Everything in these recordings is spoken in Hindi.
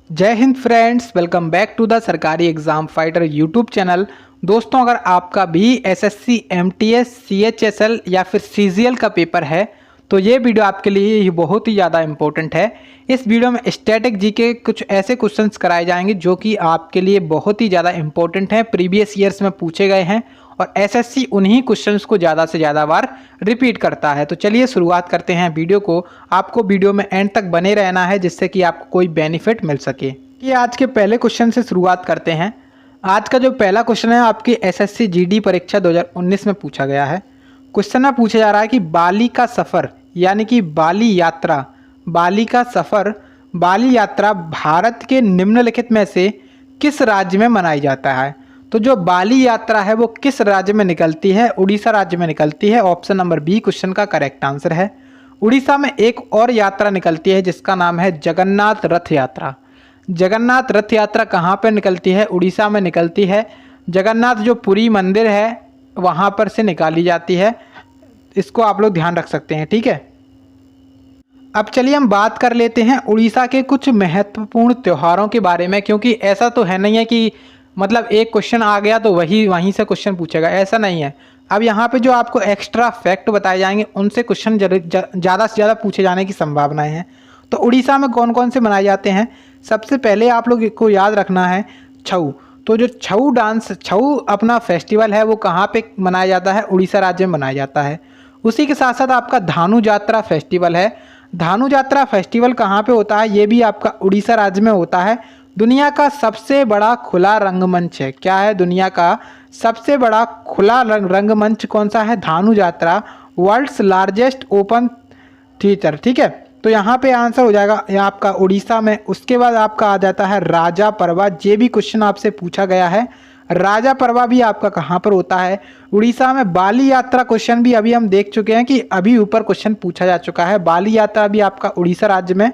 जय Hind friends, welcome back to the Sarkari exam fighter YouTube channel. दोस्तों, अगर आपका भी एसएससी, एमटीएस, सीएचएसएल या फिर सीजीएल का पेपर है तो ये वीडियो आपके लिए ही बहुत ही ज़्यादा इंपॉर्टेंट है। इस वीडियो में स्टैटिक जी के कुछ ऐसे क्वेश्चंस कराए जाएंगे जो कि आपके लिए बहुत ही ज़्यादा इंपॉर्टेंट हैं, प्रीवियस ईयर्स में पूछे गए हैं और एसएससी उन्हीं क्वेश्चंस को ज़्यादा से ज़्यादा बार रिपीट करता है। तो चलिए शुरुआत करते हैं वीडियो को। आपको वीडियो में एंड तक बने रहना है जिससे कि आपको कोई बेनिफिट मिल सके। कि आज के पहले क्वेश्चन से शुरुआत करते हैं। आज का जो पहला क्वेश्चन है आपकी एसएससी जीडी परीक्षा 2019 में पूछा गया है। क्वेश्चन में पूछा जा रहा है कि बाली का सफ़र यानी कि बाली यात्रा, बाली का सफ़र, बाली यात्रा भारत के निम्नलिखित में से किस राज्य में मनाई जाता है। तो जो बाली यात्रा है वो किस राज्य में निकलती है? उड़ीसा राज्य में निकलती है। ऑप्शन नंबर बी क्वेश्चन का करेक्ट आंसर है। उड़ीसा में एक और यात्रा निकलती है जिसका नाम है जगन्नाथ रथ यात्रा। जगन्नाथ रथ यात्रा कहाँ पर निकलती है? उड़ीसा में निकलती है। जगन्नाथ जो पुरी मंदिर है वहाँ पर से निकाली जाती है। इसको आप लोग ध्यान रख सकते हैं, ठीक है। अब चलिए हम बात कर लेते हैं उड़ीसा के कुछ महत्वपूर्ण त्योहारों के बारे में, क्योंकि ऐसा तो है नहीं है कि मतलब एक क्वेश्चन आ गया तो वहीं से क्वेश्चन पूछेगा, ऐसा नहीं है। अब यहाँ पे जो आपको एक्स्ट्रा फैक्ट बताए जाएंगे उनसे क्वेश्चन ज़्यादा से ज़्यादा पूछे जाने की संभावनाएं हैं। तो उड़ीसा में कौन कौन से मनाए जाते हैं? सबसे पहले आप लोग को याद रखना है छऊ। तो जो छऊ डांस, छऊ अपना फेस्टिवल है वो कहाँ पे मनाया जाता है? उड़ीसा राज्य में मनाया जाता है। उसी के साथ साथ आपका धानु यात्रा फेस्टिवल है। धानु यात्रा फेस्टिवल कहाँ पे होता है? ये भी आपका उड़ीसा राज्य में होता है। दुनिया का सबसे बड़ा खुला रंगमंच है। क्या है? दुनिया का सबसे बड़ा खुला रंगमंच कौन सा है? धानु यात्रा, वर्ल्ड्स लार्जेस्ट ओपन थिएटर, ठीक है। तो यहाँ पे आंसर हो जाएगा यहाँ आपका उड़ीसा में। उसके बाद आपका आ जाता है राजा परवा। ये भी क्वेश्चन आपसे पूछा गया है। राजा परवा भी आपका कहाँ पर होता है? उड़ीसा में। बाली यात्रा क्वेश्चन भी अभी हम देख चुके हैं कि अभी ऊपर क्वेश्चन पूछा जा चुका है। बाली यात्रा भी आपका उड़ीसा राज्य में।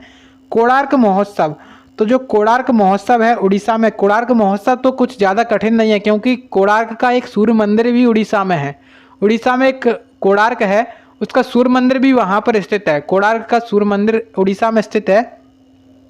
कोणार्क महोत्सव, तो जो कोणार्क महोत्सव है उड़ीसा में। कोणार्क महोत्सव तो कुछ ज़्यादा कठिन नहीं है क्योंकि कोणार्क का एक सूर्य मंदिर भी उड़ीसा में है। उड़ीसा में एक कोणार्क है, उसका सूर्य मंदिर भी वहाँ पर स्थित है। कोणार्क का सूर्य मंदिर उड़ीसा में स्थित है,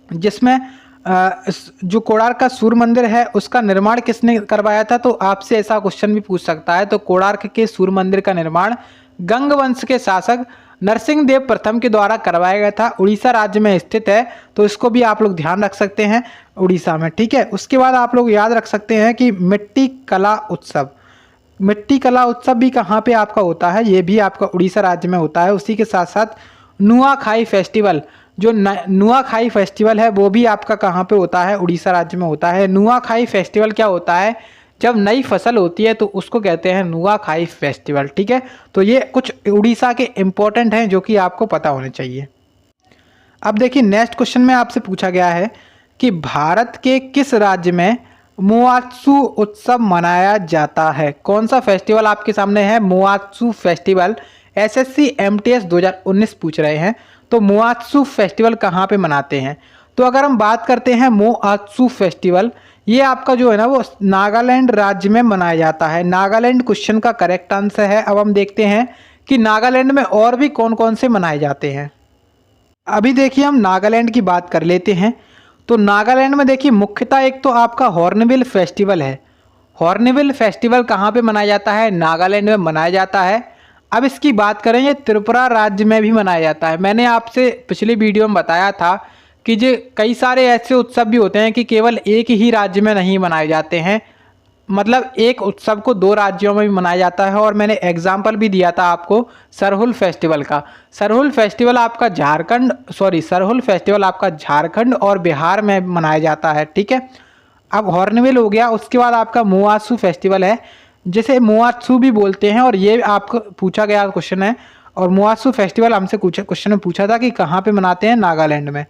जिसमें जो कोणार्क का सूर्य मंदिर है उसका निर्माण किसने करवाया था? तो आपसे ऐसा क्वेश्चन भी पूछ सकता है। तो कोणार्क के सूर्य मंदिर का निर्माण गंग वंश के शासक नरसिंह देव प्रथम के द्वारा करवाया गया था। उड़ीसा राज्य में स्थित है, तो इसको भी आप लोग ध्यान रख सकते हैं, उड़ीसा में, ठीक है। उसके बाद आप लोग याद रख सकते हैं कि मिट्टी कला उत्सव, मिट्टी कला उत्सव भी कहाँ पे आपका होता है? ये भी आपका उड़ीसा राज्य में होता है। उसी के साथ साथ नुआखाई फेस्टिवल, जो नुआखाई फेस्टिवल है वो भी आपका कहाँ पे होता है? उड़ीसा राज्य में होता है। नुआखाई फेस्टिवल क्या होता है? जब नई फसल होती है तो उसको कहते हैं नुआखाई फेस्टिवल, ठीक है। तो ये कुछ उड़ीसा के इम्पोर्टेंट हैं जो कि आपको पता होने चाहिए। अब देखिए नेक्स्ट क्वेश्चन में आपसे पूछा गया है कि भारत के किस राज्य में मोआत्सु उत्सव मनाया जाता है? कौन सा फेस्टिवल आपके सामने है? मोआत्सु फेस्टिवल। एसएससी एमटीएस 2019 पूछ रहे हैं। तो मोआत्सु फेस्टिवल कहाँ पे मनाते हैं? तो अगर हम बात करते हैं मोआत्सु फेस्टिवल, ये आपका जो है ना वो नागालैंड राज्य में मनाया जाता है। नागालैंड क्वेश्चन का करेक्ट आंसर है। अब हम देखते हैं कि नागालैंड में और भी कौन कौन से मनाए जाते हैं। अभी देखिए हम नागालैंड की बात कर लेते हैं। तो नागालैंड में देखिए मुख्यतः एक तो आपका हॉर्नबिल फेस्टिवल है। हॉर्नबिल फेस्टिवल कहाँ पे मनाया जाता है? नागालैंड में मनाया जाता है। अब इसकी बात करें, ये त्रिपुरा राज्य में भी मनाया जाता है। मैंने आपसे पिछली वीडियो में बताया था कि जो कई सारे ऐसे उत्सव भी होते हैं कि केवल एक ही राज्य में नहीं मनाए जाते हैं, मतलब एक उत्सव को दो राज्यों में भी मनाया जाता है। और मैंने एग्जाम्पल भी दिया था आपको सरहुल फेस्टिवल का। सरहुल फेस्टिवल आपका सरहुल फेस्टिवल आपका झारखंड और बिहार में मनाया जाता है, ठीक है। अब हॉर्नबिल हो गया। उसके बाद आपका मोआत्सु फेस्टिवल है, जिसे मोआत्सु भी बोलते हैं, और ये आपको पूछा गया क्वेश्चन है। और मोआत्सु फेस्टिवल हमसे क्वेश्चन में पूछा था कि कहाँ पे मनाते हैं? नागालैंड में।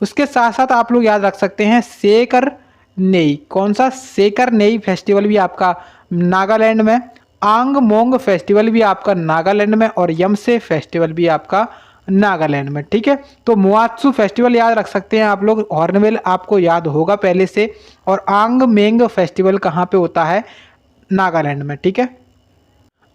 उसके साथ साथ आप लोग याद रख सकते हैं सेकर नेई। कौन सा? सेकर नेई फेस्टिवल भी आपका नागालैंड में। आंग मोंग फेस्टिवल भी आपका नागालैंड में। और यमसे फेस्टिवल भी आपका नागालैंड में, ठीक है। तो मोआत्सु फेस्टिवल याद रख सकते हैं आप लोग। हॉर्नबिल आपको याद होगा पहले से। और आंग मेंग फेस्टिवल कहाँ पे होता है? नागालैंड में, ठीक है।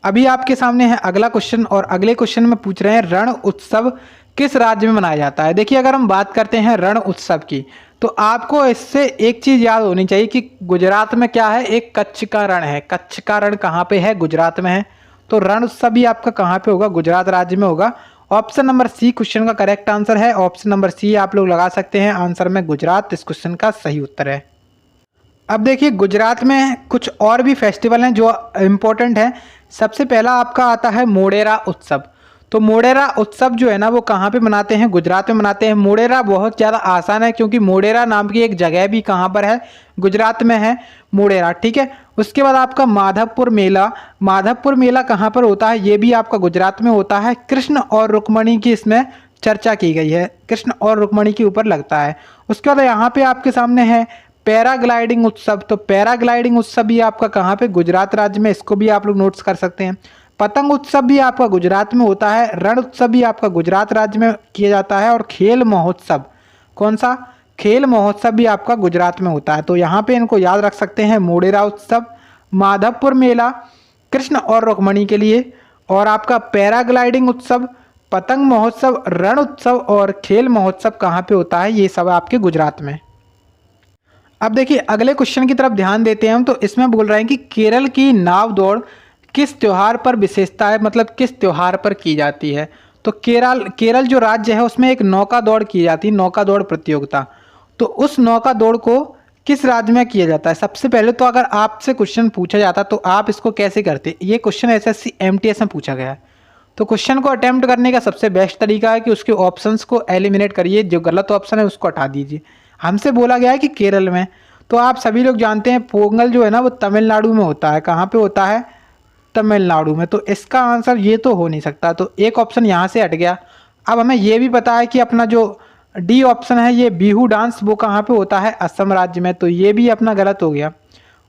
अभी आपके सामने है अगला क्वेश्चन, और अगले क्वेश्चन में पूछ रहे हैं रण उत्सव किस राज्य में मनाया जाता है। देखिए अगर हम बात करते हैं रण उत्सव की, तो आपको इससे एक चीज़ याद होनी चाहिए कि गुजरात में क्या है, एक कच्छ का रण है। कच्छ का रण कहाँ पे है, गुजरात में है। तो रण उत्सव भी आपका कहाँ पे होगा, गुजरात राज्य में होगा। ऑप्शन नंबर सी क्वेश्चन का करेक्ट आंसर है। ऑप्शन नंबर सी आप लोग लगा सकते हैं आंसर में, गुजरात इस क्वेश्चन का सही उत्तर है। अब देखिए गुजरात में कुछ और भी फेस्टिवल हैं जो इम्पोर्टेंट हैं। सबसे पहला आपका आता है मोढेरा उत्सव। तो मोढेरा उत्सव जो है ना वो कहाँ पे मनाते हैं, गुजरात में मनाते हैं। मोढेरा बहुत ज़्यादा आसान है क्योंकि मोढेरा नाम की एक जगह भी कहाँ पर है, गुजरात में है, मोढेरा। ठीक है। उसके बाद आपका माधवपुर मेला। माधवपुर मेला कहाँ पर होता है, ये भी आपका गुजरात में होता है। कृष्ण और रुक्मणी की इसमें चर्चा की गई है, कृष्ण और रुक्मणी के ऊपर लगता है। उसके बाद यहाँ पे आपके सामने है पैराग्लाइडिंग उत्सव। तो पैराग्लाइडिंग उत्सव भी आपका कहाँ पे, गुजरात राज्य में। इसको भी आप लोग नोट्स कर सकते हैं। पतंग उत्सव भी आपका गुजरात में होता है। रण उत्सव भी आपका गुजरात राज्य में किया जाता है। और खेल महोत्सव, कौन सा, खेल महोत्सव भी आपका गुजरात में होता है। तो यहाँ पे इनको याद रख सकते हैं, मोढेरा उत्सव, माधवपुर मेला कृष्ण और रुक्मणी के लिए, और आपका पैराग्लाइडिंग उत्सव, पतंग महोत्सव, रण उत्सव और खेल महोत्सव कहाँ पे होता है, ये सब आपके गुजरात में। अब देखिए अगले क्वेश्चन की तरफ ध्यान देते हैं हम। तो इसमें बोल रहे हैं कि केरल की नाव दौड़ किस त्योहार पर विशेषता है, मतलब किस त्योहार पर की जाती है। तो केरल जो राज्य है उसमें एक नौका दौड़ की जाती है, नौका दौड़ प्रतियोगिता। तो उस नौका दौड़ को किस राज्य में किया जाता है। सबसे पहले तो अगर आपसे क्वेश्चन पूछा जाता तो आप इसको कैसे करते, ये क्वेश्चन एसएससी एमटीएस में पूछा गया है। तो क्वेश्चन को अटेम्प्ट करने का सबसे बेस्ट तरीका है कि उसके ऑप्शंस को एलिमिनेट करिए, जो गलत ऑप्शन है उसको हटा दीजिए। हमसे बोला गया है कि केरल में, तो आप सभी लोग जानते हैं पोंगल जो है ना वो तमिलनाडु में होता है। कहाँ पे होता है, तमिलनाडु में। तो इसका आंसर ये तो हो नहीं सकता, तो एक ऑप्शन यहाँ से हट गया। अब हमें ये भी पता है कि अपना जो डी ऑप्शन है ये बिहू डांस, वो कहाँ पे होता है, असम राज्य में। तो ये भी अपना गलत हो गया।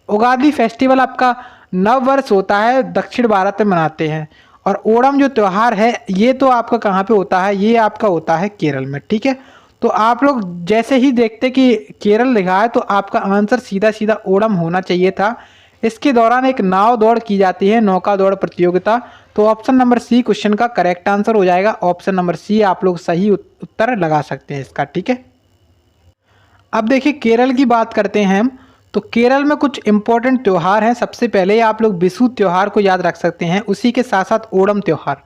उगादी फेस्टिवल आपका नव वर्ष होता है, दक्षिण भारत में मनाते हैं। और ओणम जो त्यौहार है ये तो आपका कहाँ पे होता है, ये आपका होता है केरल में। ठीक है। तो आप लोग जैसे ही देखते कि केरल लिखा है तो आपका आंसर सीधा सीधा ओणम होना चाहिए था। इसके दौरान एक नाव दौड़ की जाती है, नौका दौड़ प्रतियोगिता। तो ऑप्शन नंबर सी क्वेश्चन का करेक्ट आंसर हो जाएगा। ऑप्शन नंबर सी आप लोग सही उत्तर लगा सकते हैं इसका। ठीक है। अब देखिए केरल की बात करते हैं हम। तो केरल में कुछ इंपॉर्टेंट त्यौहार हैं। सबसे पहले आप लोग बिशु त्यौहार को याद रख सकते हैं, उसी के साथ साथ ओणम त्यौहार।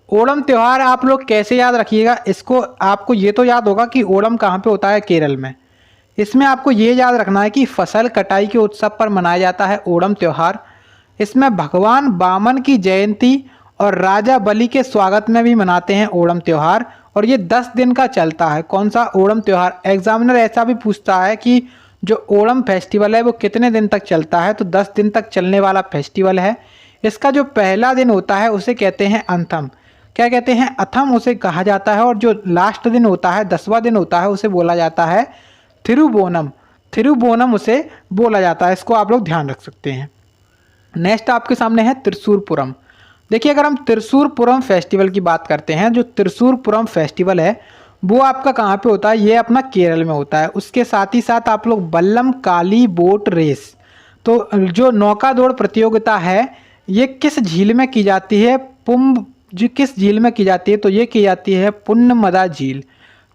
ओणम त्यौहार आप लोग कैसे याद रखिएगा, इसको आपको ये तो याद होगा कि ओणम कहाँ पे होता है, केरल में। इसमें आपको ये याद रखना है कि फसल कटाई के उत्सव पर मनाया जाता है ओणम त्यौहार। इसमें भगवान वामन की जयंती और राजा बलि के स्वागत में भी मनाते हैं ओणम त्यौहार। और ये 10 दिन का चलता है। कौन सा, ओणम त्यौहार। एग्जामिनर ऐसा भी पूछता है कि जो ओणम फेस्टिवल है वो कितने दिन तक चलता है, तो 10 दिन तक चलने वाला फेस्टिवल है। इसका जो पहला दिन होता है उसे कहते हैं अंथम, क्या कहते हैं, अथम उसे कहा जाता है। और जो लास्ट दिन होता है, 10वां दिन होता है, उसे बोला जाता है थिरुवोनम। थिरुवोनम उसे बोला जाता है। इसको आप लोग ध्यान रख सकते हैं। नेक्स्ट आपके सामने है त्रिशूरपुरम। देखिए अगर हम त्रिशूरपुरम फेस्टिवल की बात करते हैं, जो त्रिशूरपुरम फेस्टिवल है वो आपका कहाँ पे होता है, ये अपना केरल में होता है। उसके साथ ही साथ आप लोग बल्लम काली बोट रेस, तो जो नौका दौड़ प्रतियोगिता है ये किस झील में की जाती है, जो किस झील में की जाती है, तो ये की जाती है पुन्नमदा झील।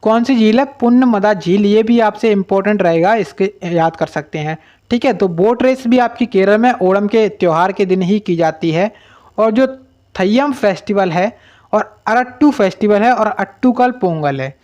कौन सी झील है, पुन्नमदा झील। ये भी आपसे इंपॉर्टेंट रहेगा, इसके याद कर सकते हैं। ठीक है। तो बोट रेस भी आपकी केरल में ओणम के त्यौहार के दिन ही की जाती है। और जो थय्यम फेस्टिवल है और अरट्टू फेस्टिवल है और अट्टूकल पोंगल है।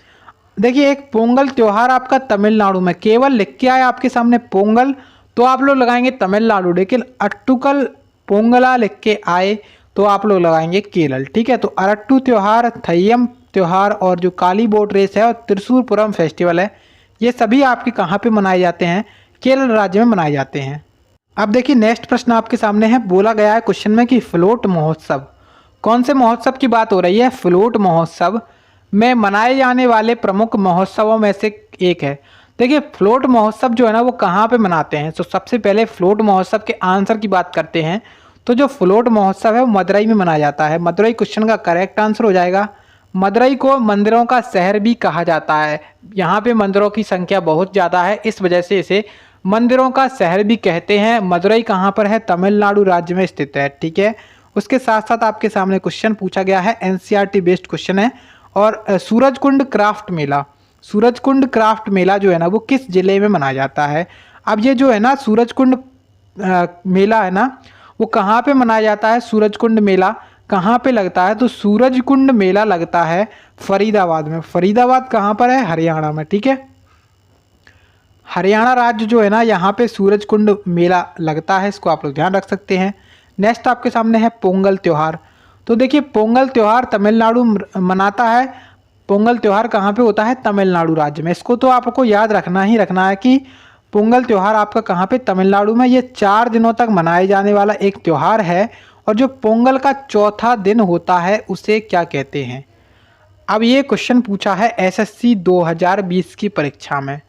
देखिए एक पोंगल त्यौहार आपका तमिलनाडु में, केवल लिख के आए आपके सामने पोंगल तो आप लोग लगाएंगे तमिलनाडु, लेकिन अट्टूकल पोंगला लिख के आए तो आप लोग लगाएंगे केरल। ठीक है। तो अरट्टू त्यौहार, थय्यम त्यौहार और जो काली बोट रेस है और त्रिशूरपुरम फेस्टिवल है, ये सभी आपके कहाँ पे मनाए जाते हैं, केरल राज्य में मनाए जाते हैं। अब देखिए नेक्स्ट प्रश्न आपके सामने है। बोला गया है क्वेश्चन में कि फ्लोट महोत्सव, कौन से महोत्सव की बात हो रही है, फ्लोट महोत्सव में मनाए जाने वाले प्रमुख महोत्सवों में से एक है। देखिए फ्लोट महोत्सव जो है ना वो कहाँ पे मनाते हैं। तो सबसे पहले फ्लोट महोत्सव के आंसर की बात करते हैं। तो जो फ्लोट महोत्सव है वो मदुरई में मनाया जाता है। मदुरई क्वेश्चन का करेक्ट आंसर हो जाएगा। मदुरई को मंदिरों का शहर भी कहा जाता है। यहाँ पे मंदिरों की संख्या बहुत ज़्यादा है, इस वजह से इसे मंदिरों का शहर भी कहते हैं। मदुरई कहाँ पर है, तमिलनाडु राज्य में स्थित है। ठीक है। उसके साथ साथ आपके सामने क्वेश्चन पूछा गया है, एनसीईआरटी बेस्ड क्वेश्चन है और सूरजकुंड क्राफ्ट मेला, सूरजकुंड क्राफ्ट मेला जो है ना वो किस जिले में मनाया जाता है। अब ये जो है ना सूरजकुंड मेला है ना वो कहाँ पे मनाया जाता है, सूरजकुंड मेला कहाँ पे लगता है, तो सूरजकुंड मेला लगता है फरीदाबाद में। फरीदाबाद कहाँ पर है, हरियाणा में, ठीक है। हरियाणा राज्य जो है ना यहाँ पे सूरजकुंड मेला लगता है, इसको आप लोग ध्यान रख सकते हैं। नेक्स्ट आपके सामने है पोंगल त्यौहार। तो देखिए पोंगल त्यौहार तमिलनाडु मनाता है। पोंगल त्यौहार कहाँ पे होता है, तमिलनाडु राज्य में। इसको तो आपको याद रखना ही रखना है कि पोंगल त्यौहार आपका कहाँ पे, तमिलनाडु में। ये 4 दिनों तक मनाए जाने वाला एक त्यौहार है और जो पोंगल का चौथा दिन होता है उसे क्या कहते हैं। अब ये क्वेश्चन पूछा है एसएससी 2020 की परीक्षा में,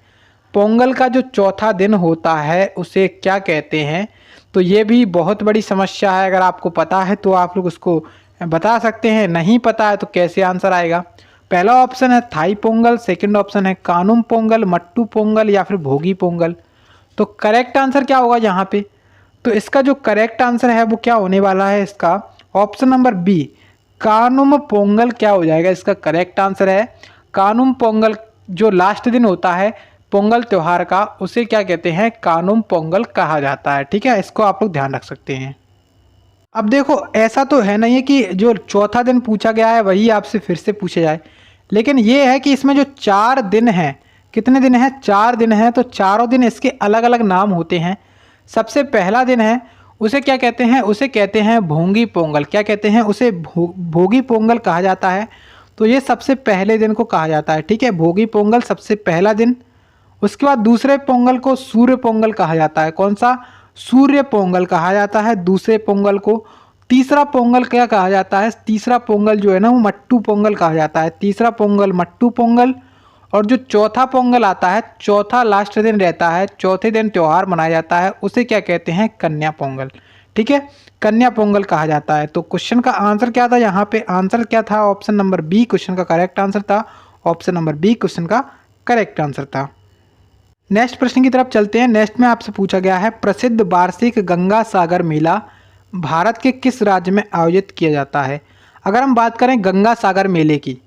पोंगल का जो चौथा दिन होता है उसे क्या कहते हैं। तो ये भी बहुत बड़ी समस्या है, अगर आपको पता है तो आप लोग उसको बता सकते हैं, नहीं पता है तो कैसे आंसर आएगा। पहला ऑप्शन है थाई पोंगल, सेकंड ऑप्शन है कानुम पोंगल, मट्टू पोंगल या फिर भोगी पोंगल। तो करेक्ट आंसर क्या होगा यहाँ पे, तो इसका जो करेक्ट आंसर है वो क्या होने वाला है, इसका option number B Kaanum Pongal क्या हो जाएगा। इसका करेक्ट आंसर है कानुम पोंगल। जो लास्ट दिन होता है पोंगल त्यौहार का उसे क्या कहते हैं, कानुम पोंगल कहा जाता है, ठीक है। इसको आप लोग ध्यान रख सकते हैं। अब देखो ऐसा तो है नहीं है कि जो चौथा दिन पूछा गया है वही आपसे फिर से पूछा जाए, लेकिन ये है कि इसमें जो 4 दिन हैं, कितने दिन हैं, 4 दिन हैं, तो चारों दिन इसके अलग अलग नाम होते हैं। सबसे पहला दिन है उसे क्या कहते हैं, उसे कहते हैं भोगी पोंगल। क्या कहते हैं उसे, भोगी पोंगल कहा जाता है। तो ये सबसे पहले दिन को कहा जाता है, ठीक है, भोगी पोंगल सबसे पहला दिन। उसके बाद दूसरे पोंगल को सूर्य पोंगल कहा जाता है। कौन सा, सूर्य पोंगल कहा जाता है दूसरे पोंगल को। तीसरा पोंगल क्या कहा जाता है, तीसरा पोंगल जो है ना वो मट्टू पोंगल कहा जाता है। तीसरा पोंगल मट्टू पोंगल। और जो चौथा पोंगल आता है, चौथा लास्ट दिन रहता है, चौथे दिन त्यौहार मनाया जाता है, उसे क्या कहते हैं, कन्या पोंगल, ठीक है, कन्या पोंगल कहा जाता है। तो क्वेश्चन का आंसर क्या था, यहाँ पे आंसर क्या था, ऑप्शन नंबर बी क्वेश्चन का करेक्ट आंसर था। ऑप्शन नंबर बी क्वेश्चन का करेक्ट आंसर था। नेक्स्ट प्रश्न की तरफ चलते हैं। नेक्स्ट में आपसे पूछा गया है प्रसिद्ध वार्षिक गंगा सागर मेला भारत के किस राज्य में आयोजित किया जाता है। अगर हम बात करें गंगा सागर मेले की,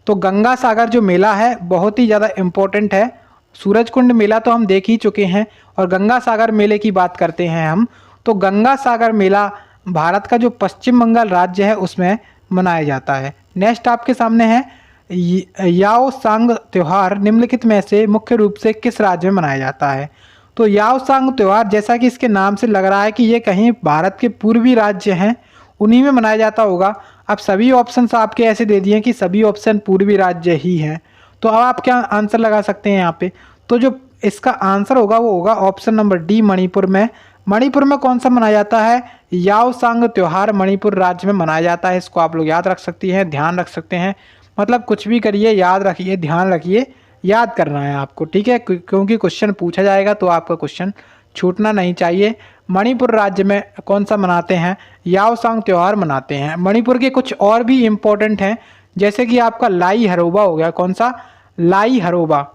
तो गंगा सागर जो मेला है बहुत ही ज़्यादा इम्पोर्टेंट है। सूरजकुंड मेला तो हम देख ही चुके हैं और गंगा सागर मेले की बात करते हैं हम, तो गंगा सागर मेला भारत का जो पश्चिम बंगाल राज्य है उसमें मनाया जाता है। नेक्स्ट आपके सामने है याओ सांग त्यौहार निम्नलिखित में से मुख्य रूप से किस राज्य में मनाया जाता है। तो याओ सांग त्यौहार जैसा कि इसके नाम से लग रहा है कि ये कहीं भारत के पूर्वी राज्य हैं उन्हीं में मनाया जाता होगा। अब सभी ऑप्शंस आपके ऐसे दे दिए कि सभी ऑप्शन पूर्वी राज्य ही हैं, तो अब आप क्या आंसर लगा सकते हैं यहाँ पे। तो जो इसका आंसर होगा वो होगा ऑप्शन नंबर डी मणिपुर में। मणिपुर में कौन सा मनाया जाता है, याओ सांग त्यौहार मणिपुर राज्य में मनाया जाता है। इसको आप लोग याद रख सकती हैं, ध्यान रख सकते हैं, मतलब कुछ भी करिए याद रखिए, ध्यान रखिए, याद करना है आपको, ठीक है, क्योंकि क्वेश्चन पूछा जाएगा तो आपका क्वेश्चन छूटना नहीं चाहिए। मणिपुर राज्य में कौन सा मनाते हैं, याओ सांग त्यौहार मनाते हैं। मणिपुर के कुछ और भी इम्पोर्टेंट हैं, जैसे कि आपका लाई हरोबा हो गया। कौन सा, लाई हरोबा,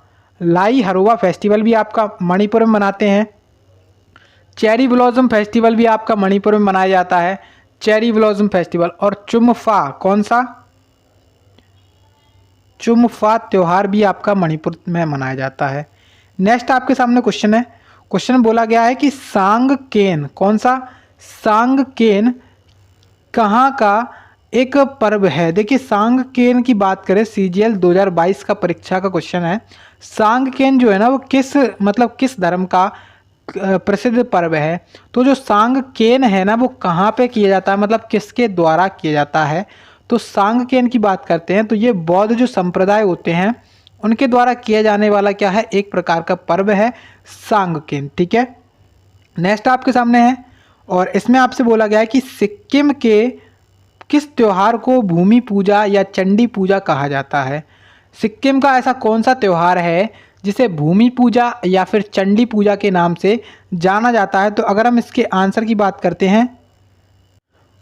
लाई हरोबा फेस्टिवल भी आपका मणिपुर में मनाते हैं। चेरी ब्लॉसम फेस्टिवल भी आपका मणिपुर में मनाया जाता है, चेरी ब्लॉसम फेस्टिवल। और चुम्फा, कौन सा, चुम्फा त्यौहार भी आपका मणिपुर में मनाया जाता है। नेक्स्ट आपके सामने क्वेश्चन है, क्वेश्चन बोला गया है कि सांगकेन, कौन सा, सांगकेन कहाँ का एक पर्व है। देखिए सांगकेन की बात करें, सीजीएल 2022 का परीक्षा का क्वेश्चन है। सांगकेन जो है ना वो किस, मतलब किस धर्म का प्रसिद्ध पर्व है। तो जो सांगकेन है ना वो कहाँ पे किया जाता है, मतलब किसके द्वारा किया जाता है। तो सांगकेन की बात करते हैं तो ये बौद्ध जो संप्रदाय होते हैं उनके द्वारा किया जाने वाला क्या है, एक प्रकार का पर्व है सांगकेन, ठीक है। नेक्स्ट आपके सामने है और इसमें आपसे बोला गया है कि सिक्किम के किस त्यौहार को भूमि पूजा या चंडी पूजा कहा जाता है। सिक्किम का ऐसा कौन सा त्यौहार है जिसे भूमि पूजा या फिर चंडी पूजा के नाम से जाना जाता है। तो अगर हम इसके आंसर की बात करते हैं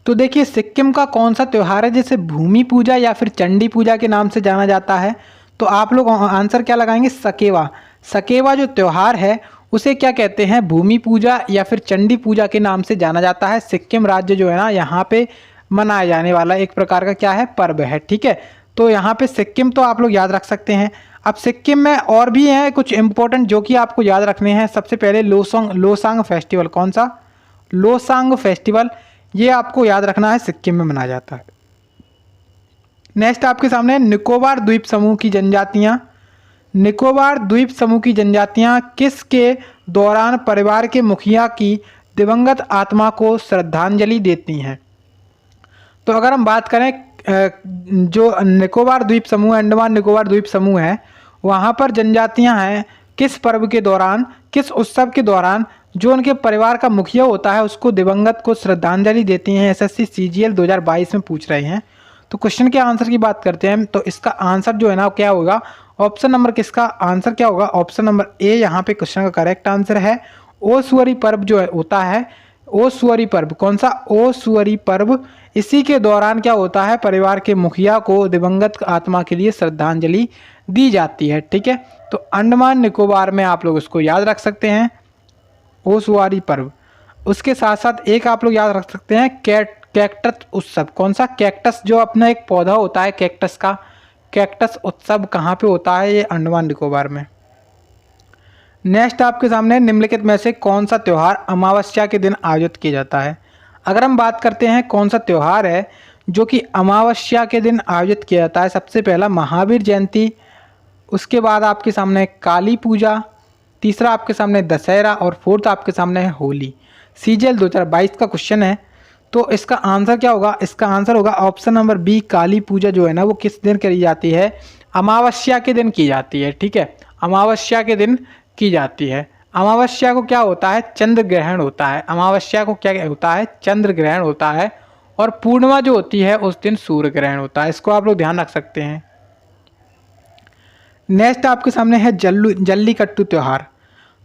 तो देखिए सिक्किम का कौन सा त्यौहार है जिसे भूमि पूजा या फिर चंडी पूजा के नाम से जाना जाता है। तो आप लोग आंसर क्या लगाएंगे, सकेवा। सकेवा जो त्यौहार है उसे क्या कहते हैं, भूमि पूजा या फिर चंडी पूजा के नाम से जाना जाता है। सिक्किम राज्य जो है ना यहाँ पे मनाया जाने वाला एक प्रकार का क्या है, पर्व है, ठीक है। तो यहाँ पे सिक्किम तो आप लोग याद रख सकते हैं। अब सिक्किम में और भी हैं कुछ इंपॉर्टेंट जो कि आपको याद रखने हैं। सबसे पहले लोसांग फेस्टिवल, कौन सा? लोसांग फेस्टिवल, ये आपको याद रखना है, सिक्किम में मनाया जाता है। नेक्स्ट आपके सामने निकोबार द्वीप समूह की जनजातियाँ। निकोबार द्वीप समूह की जनजातियाँ किसके दौरान परिवार के मुखिया की दिवंगत आत्मा को श्रद्धांजलि देती हैं? तो अगर हम बात करें जो निकोबार द्वीप समूह, अंडमान निकोबार द्वीप समूह है, वहाँ पर जनजातियाँ हैं किस पर्व के दौरान, किस उत्सव के दौरान जो उनके परिवार का मुखिया होता है उसको दिवंगत को श्रद्धांजलि देती हैं। एसएससी सीजीएल 2022 में पूछ रहे हैं। तो क्वेश्चन के आंसर की बात करते हैं तो इसका आंसर जो है ना क्या होगा, ऑप्शन नंबर किसका आंसर क्या होगा, ऑप्शन नंबर ए यहाँ पे क्वेश्चन का करेक्ट आंसर है। ओसुअरी पर्व जो है होता है, ओसुअरी पर्व, कौन सा? ओसुअरी पर्व, इसी के दौरान क्या होता है, परिवार के मुखिया को दिवंगत आत्मा के लिए श्रद्धांजलि दी जाती है। ठीक है, तो अंडमान निकोबार में आप लोग इसको याद रख सकते हैं, ओसुअरी पर्व। उसके साथ साथ एक आप लोग याद रख सकते हैं कैक्टस उत्सव, कौन सा? कैक्टस, जो अपना एक पौधा होता है कैक्टस का, कैक्टस उत्सव कहाँ पे होता है? ये अंडमान निकोबार में। नेक्स्ट आपके सामने निम्नलिखित में से कौन सा त्यौहार अमावस्या के दिन आयोजित किया जाता है? अगर हम बात करते हैं कौन सा त्यौहार है जो कि अमावस्या के दिन आयोजित किया जाता है, सबसे पहला महावीर जयंती, उसके बाद आपके सामने काली पूजा, तीसरा आपके सामने दशहरा और फोर्थ आपके सामने है होली। सीजीएल 2022 का क्वेश्चन है, तो इसका आंसर क्या होगा? इसका आंसर होगा ऑप्शन नंबर बी, काली पूजा जो है ना वो किस दिन करी जाती है? अमावस्या के दिन की जाती है। ठीक है, अमावस्या के दिन की जाती है। अमावस्या को क्या होता है? चंद्र ग्रहण होता है। अमावस्या को क्या होता है? चंद्र ग्रहण होता है। और पूर्णिमा जो होती है उस दिन सूर्य ग्रहण होता है। इसको आप लोग ध्यान रख सकते हैं। नेक्स्ट आपके सामने है जल्लीकट्टू त्यौहार।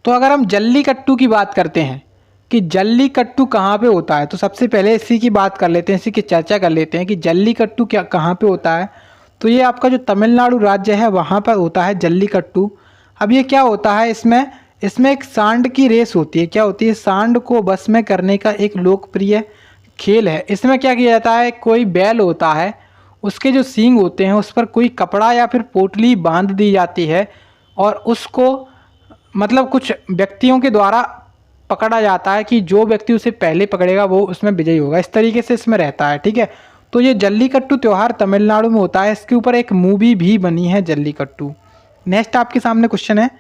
तो अगर हम जल्लीकट्टू की बात करते हैं कि जल्लीकट्टू कहाँ पे होता है, तो सबसे पहले इसी की बात कर लेते हैं, इसी की चर्चा कर लेते हैं कि जल्लीकट्टू क्या कहाँ पे होता है। तो ये आपका जो तमिलनाडु राज्य है वहाँ पर होता है जल्लीकट्टू। अब ये क्या होता है, इसमें एक सांड की रेस होती है। क्या होती है? सांड को बस में करने का एक लोकप्रिय खेल है। इसमें क्या किया जाता है, कोई बैल होता है, उसके जो सींग होते हैं उस पर कोई कपड़ा या फिर पोटली बांध दी जाती है और उसको मतलब कुछ व्यक्तियों के द्वारा पकड़ा जाता है कि जो व्यक्ति उसे पहले पकड़ेगा वो उसमें विजयी होगा। इस तरीके से इसमें रहता है। ठीक है, तो ये जल्लीकट्टू त्यौहार तमिलनाडु में होता है। इसके ऊपर एक मूवी भी बनी है जल्लीकट्टू। नेक्स्ट आपके सामने क्वेश्चन है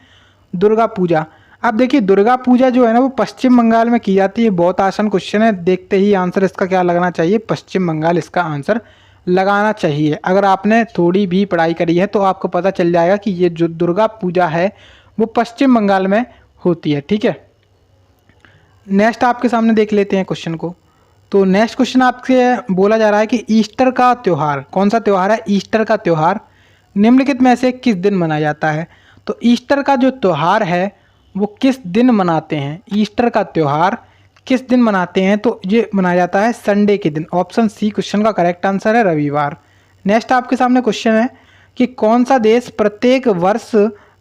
दुर्गा पूजा। अब देखिए दुर्गा पूजा जो है ना वो पश्चिम बंगाल में की जाती है। बहुत आसान क्वेश्चन है, देखते ही आंसर इसका क्या लगना चाहिए, पश्चिम बंगाल इसका आंसर लगाना चाहिए। अगर आपने थोड़ी भी पढ़ाई करी है तो आपको पता चल जाएगा कि ये जो दुर्गा पूजा है वो पश्चिम बंगाल में होती है। ठीक है, नेक्स्ट आपके सामने देख लेते हैं क्वेश्चन को। तो नेक्स्ट क्वेश्चन आपसे बोला जा रहा है कि ईस्टर का त्यौहार, कौन सा त्यौहार है? ईस्टर का त्यौहार निम्नलिखित में से किस दिन मनाया जाता है? तो ईस्टर का जो त्यौहार है वो किस दिन मनाते हैं? ईस्टर का त्यौहार किस दिन मनाते हैं? तो ये मनाया जाता है संडे के दिन। ऑप्शन सी क्वेश्चन का करेक्ट आंसर है, रविवार। नेक्स्ट आपके सामने क्वेश्चन है कि कौन सा देश प्रत्येक वर्ष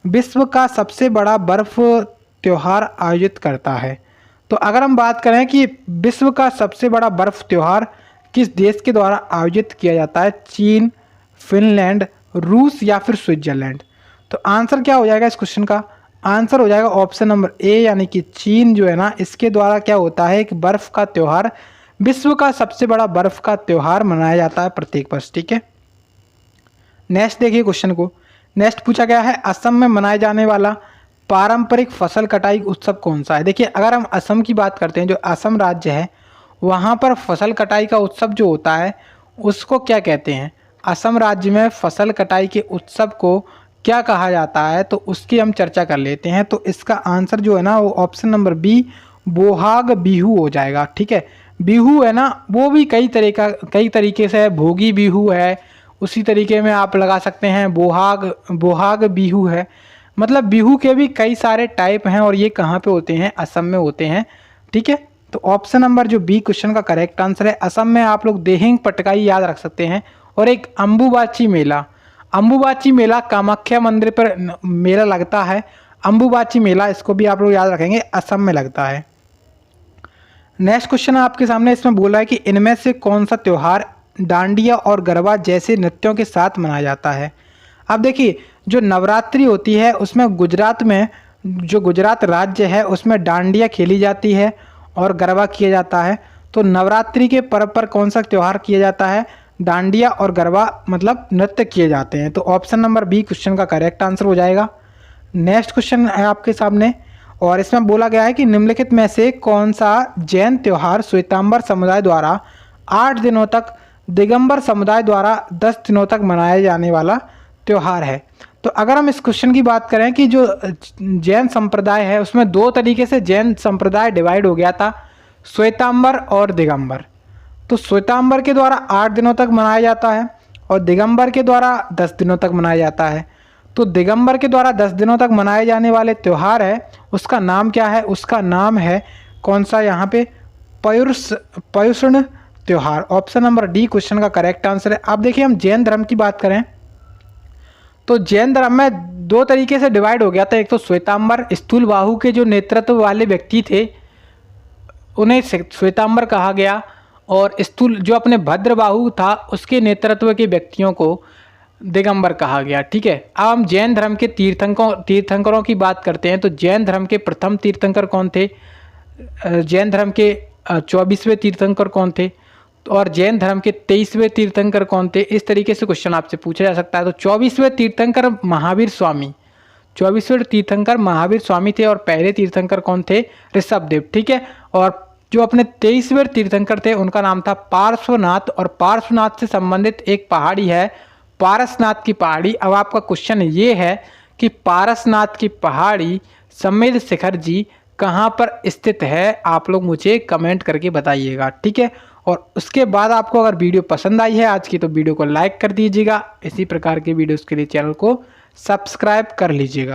विश्व का सबसे बड़ा बर्फ त्यौहार आयोजित करता है? तो अगर हम बात करें कि विश्व का सबसे बड़ा बर्फ त्यौहार किस देश के द्वारा आयोजित किया जाता है, चीन, फिनलैंड, रूस या फिर स्विट्जरलैंड? तो आंसर क्या हो जाएगा इस क्वेश्चन का? आंसर हो जाएगा ऑप्शन नंबर ए, यानी कि चीन जो है ना इसके द्वारा क्या होता है, एक बर्फ का त्यौहार, विश्व का सबसे बड़ा बर्फ का त्यौहार मनाया जाता है प्रत्येक वर्ष। ठीक है, नेक्स्ट देखिए क्वेश्चन को। नेक्स्ट पूछा गया है असम में मनाए जाने वाला पारंपरिक फसल कटाई उत्सव कौन सा है? देखिए अगर हम असम की बात करते हैं, जो असम राज्य है वहाँ पर फसल कटाई का उत्सव जो होता है उसको क्या कहते हैं? असम राज्य में फसल कटाई के उत्सव को क्या कहा जाता है? तो उसकी हम चर्चा कर लेते हैं। तो इसका आंसर जो है ना वो option number B, Bohag Bihu हो जाएगा। ठीक है, बिहू है ना वो भी कई तरीके से है, भोगी बिहू है, उसी तरीके में आप लगा सकते हैं बोहाग बिहू है। मतलब बिहू के भी कई सारे टाइप हैं और ये कहाँ पे होते हैं? असम में होते हैं। ठीक है, तो ऑप्शन नंबर जो बी क्वेश्चन का करेक्ट आंसर है। असम में आप लोग देहिंग पटकाई याद रख सकते हैं और एक अम्बुबाची मेला कामाख्या मंदिर पर मेला लगता है, अम्बुबाची मेला, इसको भी आप लोग याद रखेंगे, असम में लगता है। नेक्स्ट क्वेश्चन आपके सामने इसमें बोला है कि इनमें से कौन सा त्यौहार डांडिया और गरबा जैसे नृत्यों के साथ मनाया जाता है। अब देखिए, जो नवरात्रि होती है उसमें गुजरात में, जो गुजरात राज्य है उसमें डांडिया खेली जाती है और गरबा किया जाता है। तो नवरात्रि के पर्व पर कौन सा त्यौहार किया जाता है? डांडिया और गरबा मतलब नृत्य किए जाते हैं। तो ऑप्शन नंबर बी क्वेश्चन का करेक्ट आंसर हो जाएगा। नेक्स्ट क्वेश्चन है आपके सामने, और इसमें बोला गया है कि निम्नलिखित में से कौन सा जैन त्यौहार श्वेतांबर समुदाय द्वारा 8 दिनों तक, दिगंबर समुदाय द्वारा 10 दिनों तक मनाया जाने वाला त्यौहार है। तो अगर हम इस क्वेश्चन की बात करें कि जो जैन संप्रदाय है उसमें दो तरीके से जैन संप्रदाय डिवाइड हो गया था, श्वेतांबर और दिगंबर। तो श्वेतांबर के द्वारा 8 दिनों तक मनाया जाता है और दिगंबर के द्वारा 10 दिनों तक मनाया जाता है। तो दिगंबर के द्वारा 10 दिनों तक मनाए जाने वाले त्यौहार है, उसका नाम क्या है? उसका नाम है कौन सा यहाँ पे? पर्युषण त्यौहार। ऑप्शन नंबर डी क्वेश्चन का करेक्ट आंसर है। अब देखिए, हम जैन धर्म की बात करें तो जैन धर्म में दो तरीके से डिवाइड हो गया था। एक तो श्वेतांबर, स्थूल बाहु के जो नेतृत्व वाले व्यक्ति थे उन्हें श्वेतांबर कहा गया, और स्थूल जो अपने भद्र बाहु था उसके नेतृत्व के व्यक्तियों को दिगंबर कहा गया। ठीक है, अब हम जैन धर्म के तीर्थंकरों की बात करते हैं। तो जैन धर्म के प्रथम तीर्थंकर कौन थे? जैन धर्म के 24वें तीर्थंकर कौन थे? और जैन धर्म के 23वें तीर्थंकर कौन थे? इस तरीके से क्वेश्चन आपसे पूछा जा सकता है। तो 24वें तीर्थंकर महावीर स्वामी, 24वें तीर्थंकर महावीर स्वामी थे, और पहले तीर्थंकर कौन थे? ऋषभदेव। ठीक है, और जो अपने 23वें तीर्थंकर थे उनका नाम था पार्श्वनाथ, और पार्श्वनाथ से संबंधित एक पहाड़ी है पारसनाथ की पहाड़ी। अब आपका क्वेश्चन ये है कि पारसनाथ की पहाड़ी समेत शिखर जी कहाँ पर स्थित है? आप लोग मुझे कमेंट करके बताइएगा। ठीक है, और उसके बाद आपको अगर वीडियो पसंद आई है आज की तो वीडियो को लाइक कर दीजिएगा। इसी प्रकार के वीडियोस के लिए चैनल को सब्सक्राइब कर लीजिएगा।